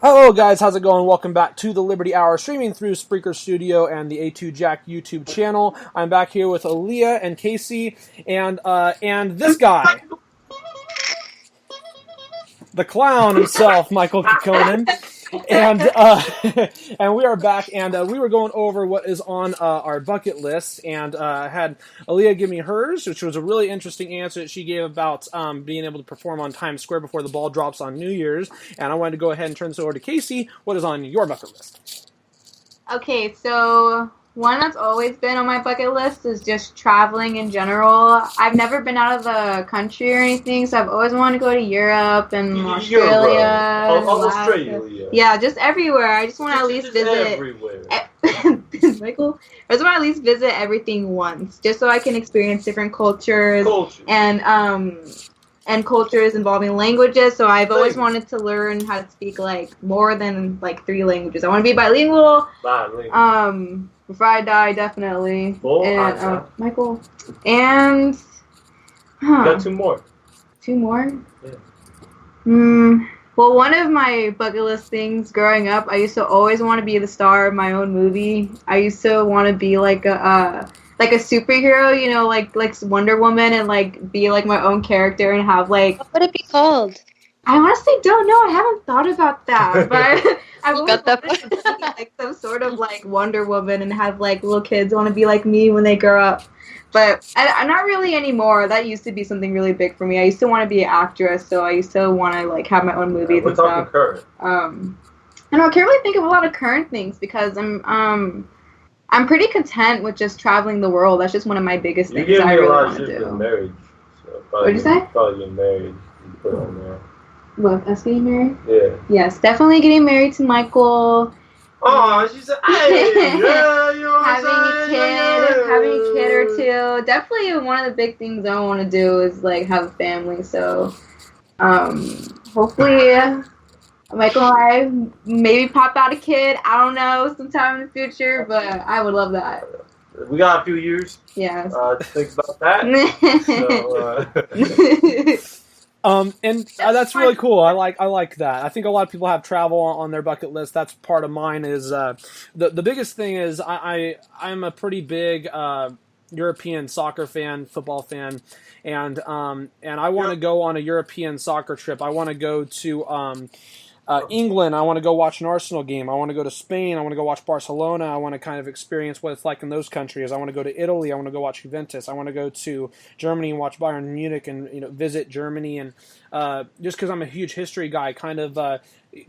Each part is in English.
Hello guys, how's it going? Welcome back to the Liberty Hour, streaming through Spreaker Studio and the A2 Jack YouTube channel. I'm back here with Aleeyah and Kasey and this guy, the clown himself, Michael Kekkonen. And and we are back, and we were going over what is on our bucket list, and I had Aleeyah give me hers, which was a really interesting answer that she gave about being able to perform on Times Square before the ball drops on New Year's. And I wanted to go ahead and turn this over to Kasey. What is on your bucket list? Okay, so one that's always been on my bucket list is just traveling in general. I've never been out of the country or anything, so I've always wanted to go to Europe and Australia. Australia. Yeah, just everywhere. I just want to at least visit. Everywhere. Michael, I just want to at least visit everything once, just so I can experience different cultures and cultures involving languages. So I've always wanted to learn how to speak more than 3 languages. I want to be bilingual. Before I die, definitely. And Michael, and got 2 more. 2 more? Yeah. Well, one of my bucket list things growing up, I used to always want to be the star of my own movie. I used to want to be like a superhero, you know, like Wonder Woman, and be my own character and have What would it be called? I honestly don't know. I haven't thought about that, but I've always got that wanted to be some sort of Wonder Woman and have little kids want to be like me when they grow up. But I'm not really anymore. That used to be something really big for me. I used to want to be an actress, so I used to want to have my own movies and stuff. Current. I can't really think of a lot of current things because I'm pretty content with just traveling the world. That's just one of my biggest things I really want to do. Marriage, so what'd you say? Probably getting married. You put on there. What, us getting married? Yeah. Yes, definitely getting married to Michael. Oh, she said, hey, yeah, you know what having a kid or two. Definitely one of the big things I want to do is have a family. So, hopefully, Michael and I maybe pop out a kid. I don't know, sometime in the future, but I would love that. We got a few years. Yeah. To think about that. And that's really cool. I like that. I think a lot of people have travel on their bucket list. That's part of mine. Is the biggest thing is I'm a pretty big European soccer fan, football fan, and I want to go on a European soccer trip. I want to go to England. I want to go watch an Arsenal game. I want to go to Spain. I want to go watch Barcelona. I want to kind of experience what it's like in those countries. I want to go to Italy. I want to go watch Juventus. I want to go to Germany and watch Bayern Munich and visit Germany. And just because I'm a huge history guy, kind of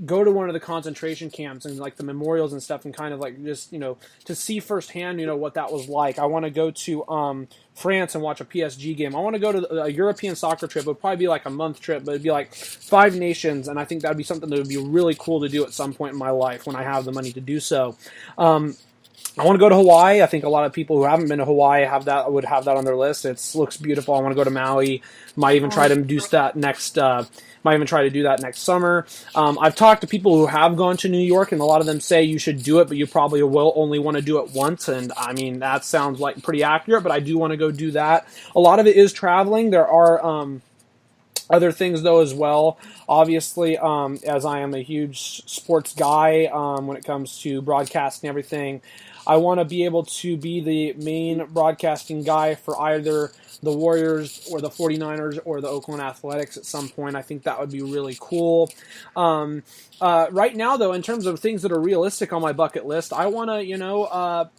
go to one of the concentration camps and the memorials and stuff, and kind of just to see firsthand what that was like. I want to go to France and watch a PSG game. I want to go to a European soccer trip. It would probably be a month trip, but it'd be 5 nations, and I think that'd be something that would be really cool to do at some point in my life when I have the money to do so. I want to go to Hawaii. I think a lot of people who haven't been to Hawaii would have that on their list. It looks beautiful. I want to go to Maui. Might even try to do that next. Might even try to do that next summer. I've talked to people who have gone to New York, and a lot of them say you should do it, but you probably will only want to do it once. And I mean, that sounds pretty accurate, but I do want to go do that. A lot of it is traveling. There are other things though as well. Obviously, as I am a huge sports guy when it comes to broadcasting and everything, I want to be able to be the main broadcasting guy for either the Warriors or the 49ers or the Oakland Athletics at some point. I think that would be really cool. Right now, though, in terms of things that are realistic on my bucket list, I want to,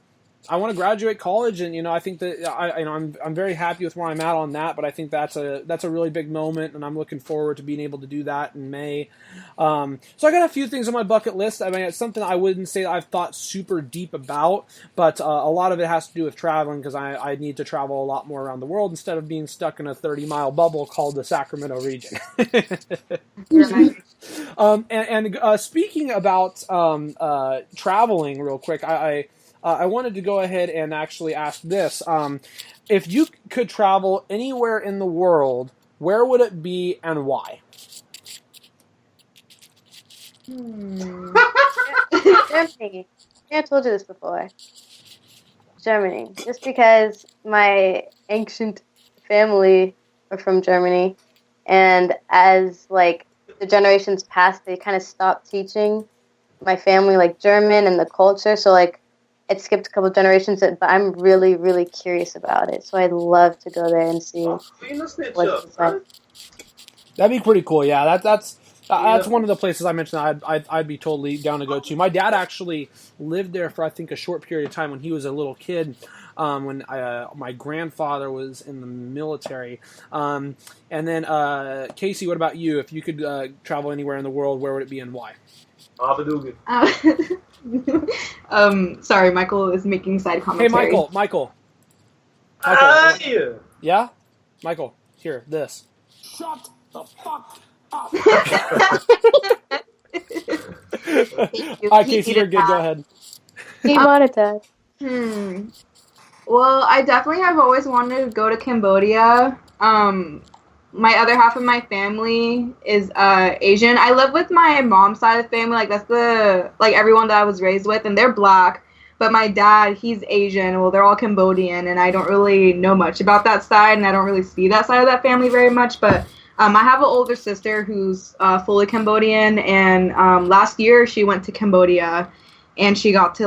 I want to graduate college, and I think that I'm very happy with where I'm at on that. But I think that's a really big moment, and I'm looking forward to being able to do that in May. So I got a few things on my bucket list. I mean, it's something I wouldn't say I've thought super deep about, but a lot of it has to do with traveling because I need to travel a lot more around the world instead of being stuck in a 30-mile bubble called the Sacramento region. Speaking about traveling, real quick, I wanted to go ahead and actually ask this. If you could travel anywhere in the world, where would it be and why? Germany. I told you this before. Germany. Just because my ancient family are from Germany, and as the generations past, they kind of stopped teaching my family like German and the culture. So like it skipped a couple of generations, but I'm really, really curious about it. So I'd love to go there and see what it's like. That'd be pretty cool. Yeah, that's one of the places I mentioned I'd be totally down to go to. My dad actually lived there for I think a short period of time when he was a little kid. When my grandfather was in the military. And then, Kasey, what about you? If you could travel anywhere in the world, where would it be and why? Sorry, Michael is making side commentary. Hey, Michael. Yeah? Michael, here, this. Shut the fuck up. Kasey, you're good. Go ahead. Demonetized. Well, I definitely have always wanted to go to Cambodia. My other half of my family is Asian. I live with my mom's side of the family. Like that's everyone that I was raised with, and they're black. But my dad, he's Asian. Well, they're all Cambodian, and I don't really know much about that side, and I don't really see that side of that family very much. But I have an older sister who's fully Cambodian, and last year she went to Cambodia. And she got to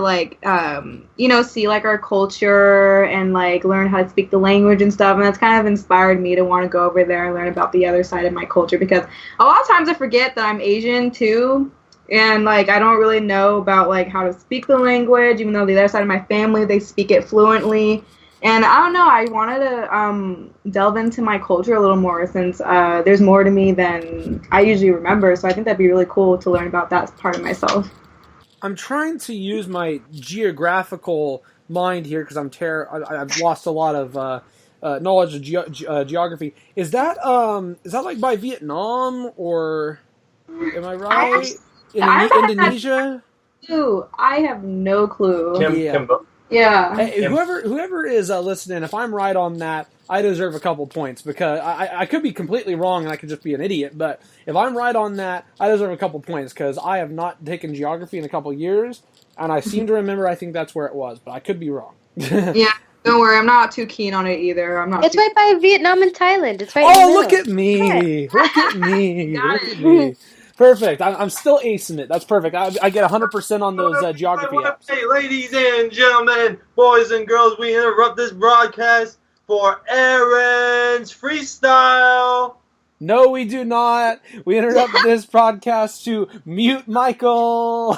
see like our culture and like learn how to speak the language and stuff. And that's kind of inspired me to want to go over there and learn about the other side of my culture, because a lot of times I forget that I'm Asian too. And like, I don't really know about like how to speak the language, even though the other side of my family, they speak it fluently. And I don't know, I wanted to delve into my culture a little more, since there's more to me than I usually remember. So I think that'd be really cool to learn about that part of myself. I'm trying to use my geographical mind here because I've lost a lot of knowledge of geography. Is that like by Vietnam, or am I right? Indonesia? I have no clue. Yeah. Hey, whoever is listening, if I'm right on that, I deserve a couple points, because I could be completely wrong and I could just be an idiot. But if I'm right on that, I deserve a couple points, because I have not taken geography in a couple years, and I seem to remember I think that's where it was, but I could be wrong. Yeah, don't worry, I'm not too keen on it either. It's right by Vietnam and Thailand. It's right. Oh, look at me! Look at me! Look at me! Perfect. I'm still acing it. That's perfect. I get 100% on those geography apps. Hey, ladies and gentlemen, boys and girls, we interrupt this broadcast for Aaron's freestyle. No, we do not. We interrupt this broadcast to mute Michael.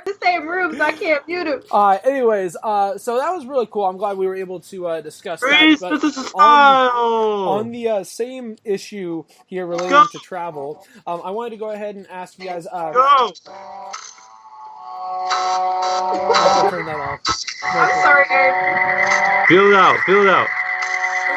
The same rooms, I can't mute him. Anyways, so that was really cool. I'm glad we were able to discuss that. But on the same issue here relating to travel, I wanted to go ahead and ask you guys. Go. I'll turn that off. I'm sorry, guys. Feel it out.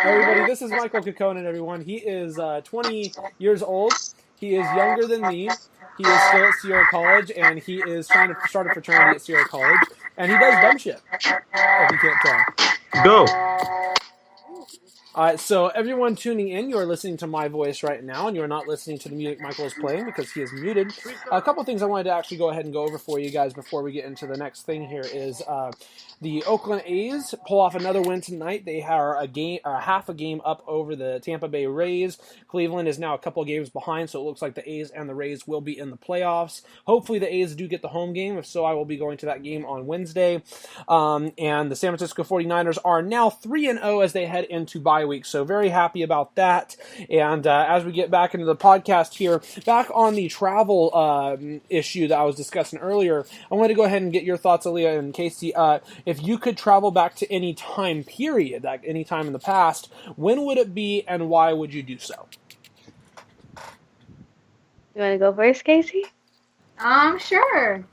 Everybody, this is Michael Kokkonen, everyone. He is 20 years old. He is younger than me. He is still at Sierra College, and he is trying to start a fraternity at Sierra College. And he does dumb shit, if you can't tell. Go. So everyone tuning in, you are listening to my voice right now, and you are not listening to the music Michael is playing because he is muted. A couple things I wanted to actually go ahead and go over for you guys before we get into the next thing here is the Oakland A's pull off another win tonight. They are half a game up over the Tampa Bay Rays. Cleveland is now a couple of games behind, so it looks like the A's and the Rays will be in the playoffs. Hopefully the A's do get the home game. If so, I will be going to that game on Wednesday. And the San Francisco 49ers are now 3-0 as they head into bye week. So very happy about that. And as we get back into the podcast here, back on the travel issue that I was discussing earlier, I wanted to go ahead and get your thoughts, Aleeyah and Kasey. If you could travel back to any time period, like any time in the past, when would it be and why would you do so? You want to go first, Kasey? Sure.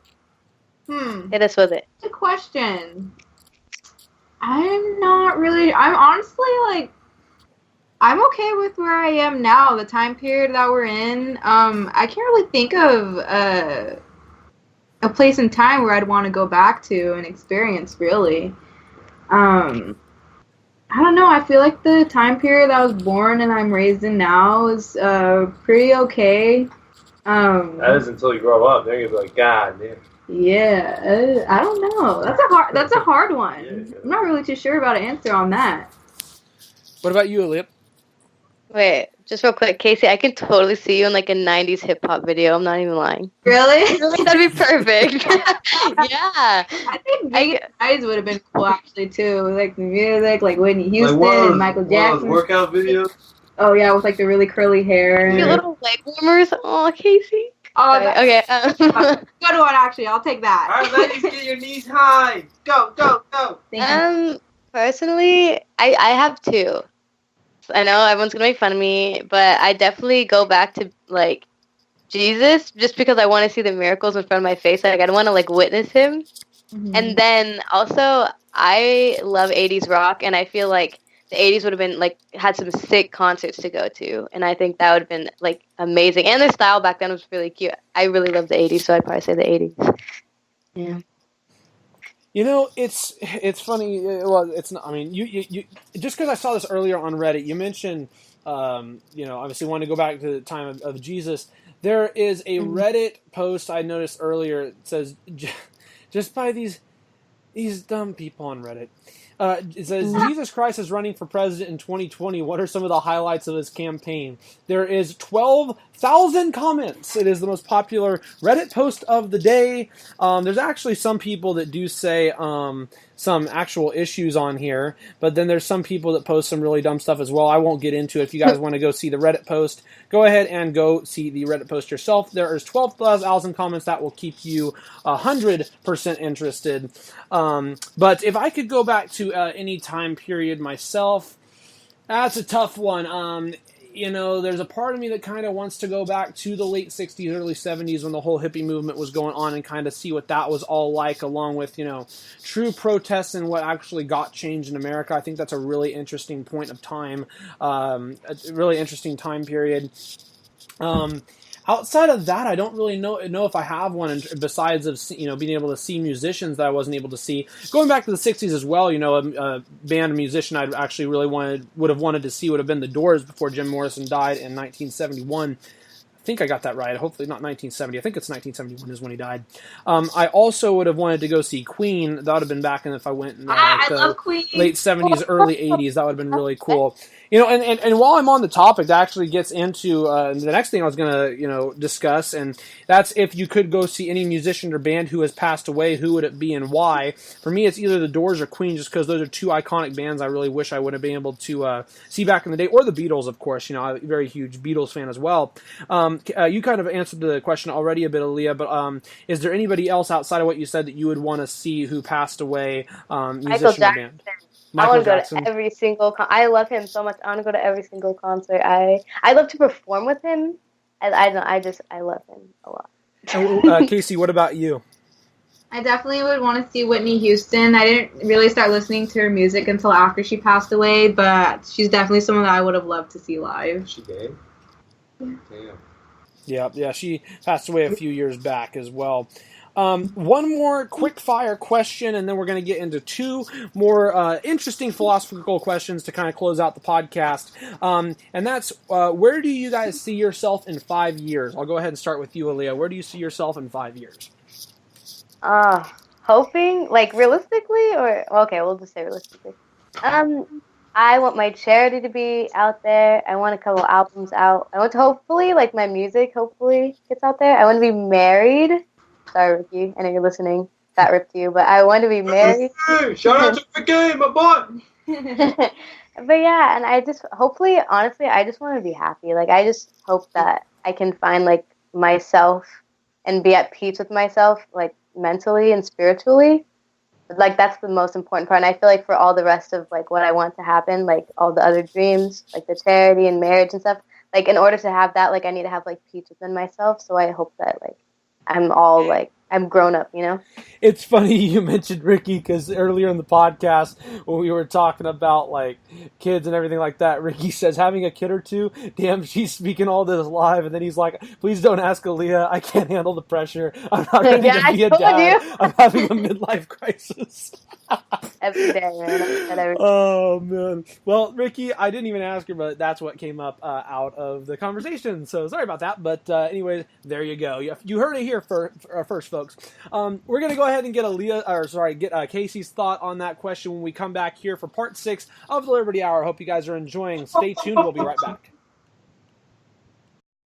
Hit us with it. Good question. I'm honestly like, I'm okay with where I am now, the time period that we're in. I can't really think of a place in time where I'd want to go back to and experience, really. I don't know. I feel like the time period I was born and I'm raised in now is pretty okay. That is until you grow up. Then you're like, God damn. Yeah, I don't know. That's a hard one. Yeah, I'm not really too sure about an answer on that. What about you, Aleeyah? Wait, Just real quick, Kasey, I can totally see you in like a 90s hip hop video. I'm not even lying. Really? That'd be perfect. Yeah. I think Vegas Eyes would have been cool actually too. Like the music, like Whitney Houston and Michael Jackson. Workout videos. Oh yeah, with like the really curly hair. Your little leg warmers. Oh, Kasey. Oh, okay. good one actually. I'll take that. All right, ladies, get your knees high. Go, go, go. Personally, I have two. I know everyone's gonna make fun of me, but I definitely go back to like Jesus just because I want to see the miracles in front of my face. Like I want to like witness him. Mm-hmm. And then also I love 80s rock, and I feel like the 80s would have been like had some sick concerts to go to, and I think that would have been like amazing. And their style back then was really cute. I really love the 80s, so I'd probably say the 80s. Yeah. You know, it's funny. Well, it's not. I mean, you just because I saw this earlier on Reddit, you mentioned, obviously wanting to go back to the time of Jesus. There is a Reddit post I noticed earlier. It says, just by these dumb people on Reddit. It says, Jesus Christ is running for president in 2020. What are some of the highlights of his campaign? There is 12,000 comments. It is the most popular Reddit post of the day. There's actually some people that do say some actual issues on here, but then there's some people that post some really dumb stuff as well. I won't get into it. If you guys want to go see the Reddit post, go ahead and go see the Reddit post yourself. There is 12,000 comments that will keep you 100% interested. But if I could go back to any time period myself, that's a tough one. There's a part of me that kind of wants to go back to the late 60s, early 70s when the whole hippie movement was going on and kind of see what that was all like, along with, true protests and what actually got changed in America. I think that's a really interesting point of time, a really interesting time period. Outside of that, I don't really know if I have one, besides of being able to see musicians that I wasn't able to see. Going back to the 60s as well, a band, a musician I'd actually really would have wanted to see would have been the Doors before Jim Morrison died in 1971. I think I got that right. Hopefully not 1970. I think it's 1971 is when he died. I also would have wanted to go see Queen. That would have been back if I went in the late 70s, early 80s. That would have been really cool. And while I'm on the topic, that actually gets into the next thing I was going to, discuss, and that's if you could go see any musician or band who has passed away, who would it be and why? For me, it's either the Doors or Queen, just because those are two iconic bands I really wish I would have been able to see back in the day, or the Beatles, of course. I'm a very huge Beatles fan as well. You kind of answered the question already a bit, Aleeyah, but is there anybody else outside of what you said that you would want to see who passed away, musician or band? I want to go to every single I love him so much. I want to go to every single concert. I love to perform with him. I love him a lot. Kasey, what about you? I definitely would want to see Whitney Houston. I didn't really start listening to her music until after she passed away, but she's definitely someone that I would have loved to see live. She did? Yeah. Damn. Yeah, she passed away a few years back as well. One more quick-fire question, and then we're going to get into two more interesting philosophical questions to kind of close out the podcast. And that's, where do you guys see yourself in 5 years? I'll go ahead and start with you, Aleeyah. Where do you see yourself in 5 years? Hoping, like, realistically, or, okay, we'll just say realistically. I want my charity to be out there. I want a couple albums out. I want to hopefully, like, my music hopefully gets out there. I want to be married. Sorry, Ricky. I know you're listening. That ripped you, but I want to be married. Shout out to Ricky, my boy. But yeah, and I just hopefully, honestly, I just want to be happy. Like I just hope that I can find like myself and be at peace with myself, like mentally and spiritually. Like that's the most important part. And I feel like for all the rest of like what I want to happen, like all the other dreams, like the charity and marriage and stuff, like in order to have that, like I need to have like peace within myself. So I hope that like I'm all like I'm grown up, It's funny you mentioned Ricky because earlier in the podcast when we were talking about like kids and everything like that, Ricky says having a kid or two, damn, she's speaking all this live, and then he's like, please don't ask Aleeyah, I can't handle the pressure. I'm not ready to be a dad. I'm having a midlife crisis. Every day, man. Oh, man. Well, Ricky, I didn't even ask her, but that's what came up out of the conversation. So sorry about that. But anyway, there you go. You heard it here first, folks. We're going to go ahead and get Kasey's thought on that question when we come back here for part 6 of the Liberty Hour. I hope you guys are enjoying. Stay tuned. We'll be right back.